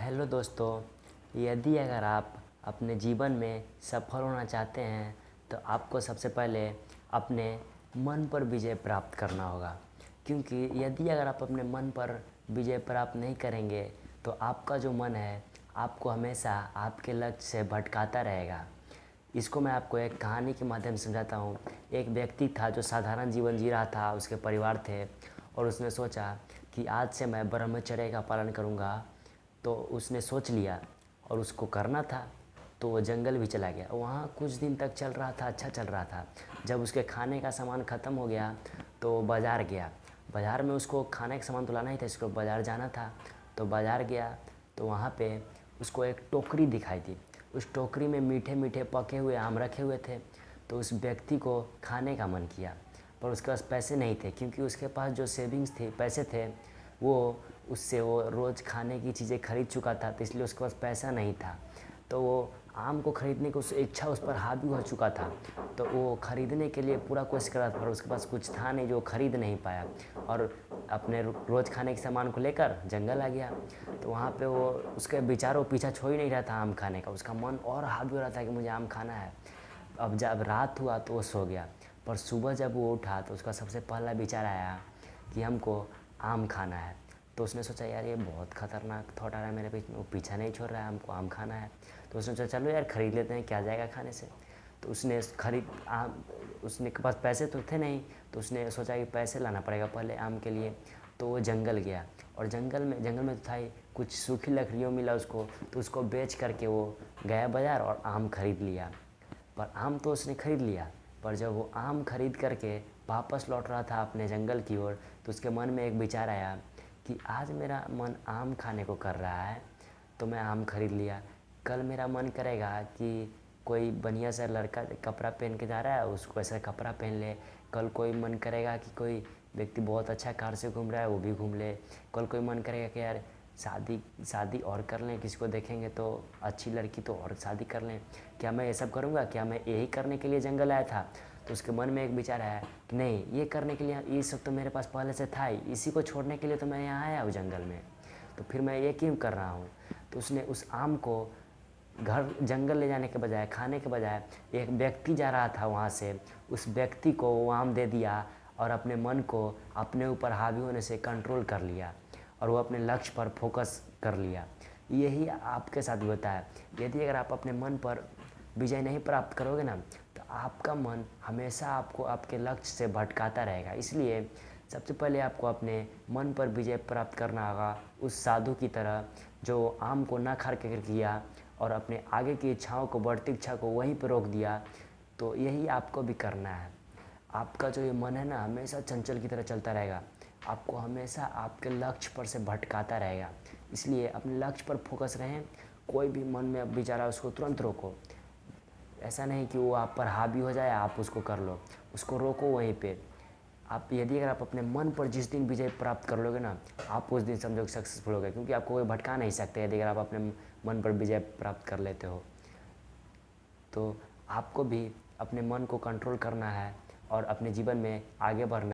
Hello दोस्तों, यदि अगर आप अपने जीवन में सफल होना चाहते हैं तो आपको सबसे पहले अपने मन पर विजय प्राप्त करना होगा। क्योंकि यदि अगर आप अपने मन पर विजय प्राप्त नहीं करेंगे तो आपका जो मन है आपको हमेशा आपके लक्ष्य से भटकाता रहेगा। इसको मैं आपको एक कहानी के माध्यम से समझाता हूँ। एक व्यक्ति था जो साधारण जीवन जी रहा था, उसके परिवार थे और उसने सोचा कि आज से मैं ब्रह्मचर्य का पालन करूँगा। तो उसने सोच लिया और उसको करना था, तो वो जंगल भी चला गया। वहाँ कुछ दिन तक चल रहा था, अच्छा चल रहा था। जब उसके खाने का सामान ख़त्म हो गया तो वो बाज़ार गया। बाज़ार में उसको खाने का सामान तो लाना ही था, इसको बाज़ार जाना था। तो बाज़ार गया तो वहाँ पे उसको एक टोकरी दिखाई दी। उस टोकरी में मीठे मीठे पके हुए आम रखे हुए थे। तो उस व्यक्ति को खाने का मन किया, पर उसके पास पैसे नहीं थे, क्योंकि उसके पास जो सेविंग्स थे, पैसे थे, वो उससे वो रोज़ खाने की चीज़ें खरीद चुका था, तो इसलिए उसके पास पैसा नहीं था। तो वो आम को ख़रीदने की उस इच्छा उस पर हावी हो चुका था। तो वो ख़रीदने के लिए पूरा कोशिश कर रहा था, पर उसके पास कुछ था नहीं जो ख़रीद नहीं पाया और अपने रोज़ खाने के सामान को लेकर जंगल आ गया। तो वहाँ पे वो उसके विचारों पीछा छोड़ ही नहीं रहा था आम खाने का। उसका मन और हावी हो रहा था कि मुझे आम खाना है। अब जब रात हुआ तो वो सो गया, पर सुबह जब वो उठा तो उसका सबसे पहला विचार आया कि हमको आम खाना है। तो उसने सोचा यार ये बहुत ख़तरनाक थॉट आ रहा है मेरे बीच में, वो पीछा नहीं छोड़ रहा है, हमको आम खाना है। तो उसने सोचा चलो यार ख़रीद लेते हैं, क्या जाएगा खाने से। तो उसने खरीद आम, उसने के पास पैसे तो थे नहीं, तो उसने सोचा कि पैसे लाना पड़ेगा पहले आम के लिए। तो वो जंगल गया और जंगल में तो था ही, कुछ सूखी लकड़ियों मिला उसको, तो उसको बेच करके वो गया बाज़ार और आम खरीद लिया। पर आम तो उसने खरीद लिया, पर जब वो आम खरीद करके वापस लौट रहा था अपने जंगल की ओर, तो उसके मन में एक विचार आया कि आज मेरा मन आम खाने को कर रहा है, तो मैं आम खरीद लिया। कल मेरा मन करेगा कि कोई बढ़िया सा लड़का कपड़ा पहन के जा रहा है, उसको ऐसा कपड़ा पहन ले। कल कोई मन करेगा कि कोई व्यक्ति बहुत अच्छा कार से घूम रहा है, वो भी घूम ले। कल कोई मन करेगा कि यार शादी शादी और कर लें, किसी को देखेंगे तो अच्छी लड़की तो और शादी कर लें। क्या मैं ये सब करूँगा? क्या मैं यही करने के लिए जंगल आया था? तो उसके मन में एक विचार आया कि नहीं, ये करने के लिए ये सब तो मेरे पास पहले से था ही, इसी को छोड़ने के लिए तो मैं यहाँ आया हूँ जंगल में, तो फिर मैं ये क्यों कर रहा हूँ। तो उसने उस आम को घर जंगल ले जाने के बजाय, खाने के बजाय, एक व्यक्ति जा रहा था वहाँ से, उस व्यक्ति को वो आम दे दिया और अपने मन को अपने ऊपर हावी होने से कंट्रोल कर लिया और वो अपने लक्ष्य पर फोकस कर लिया। यही आपके साथ भी होता है। यदि अगर आप अपने मन पर विजय नहीं प्राप्त करोगे ना, तो आपका मन हमेशा आपको आपके लक्ष्य से भटकाता रहेगा। इसलिए सबसे पहले आपको अपने मन पर विजय प्राप्त करना होगा, उस साधु की तरह जो आम को ना खा कर किया और अपने आगे की इच्छाओं को, बढ़ती इच्छा को वहीं पर रोक दिया। तो यही आपको भी करना है। आपका जो ये मन है ना, हमेशा चंचल की तरह चलता रहेगा, आपको हमेशा आपके लक्ष्य पर से भटकाता रहेगा। इसलिए अपने लक्ष्य पर फोकस रहें। कोई भी मन में अब विचार आए उसको तुरंत रोको। ऐसा नहीं कि वो आप पर हावी हो जाए आप उसको कर लो, उसको रोको वहीं पे। आप यदि अगर आप अपने मन पर जिस दिन विजय प्राप्त कर लोगे ना, आप उस दिन समझो कि सक्सेसफुल हो गए, क्योंकि आपको कोई भटका नहीं सकते यदि अगर आप अपने मन पर विजय प्राप्त कर लेते हो। तो आपको भी अपने मन को कंट्रोल करना है और अपने जीवन में आगे बढ़ना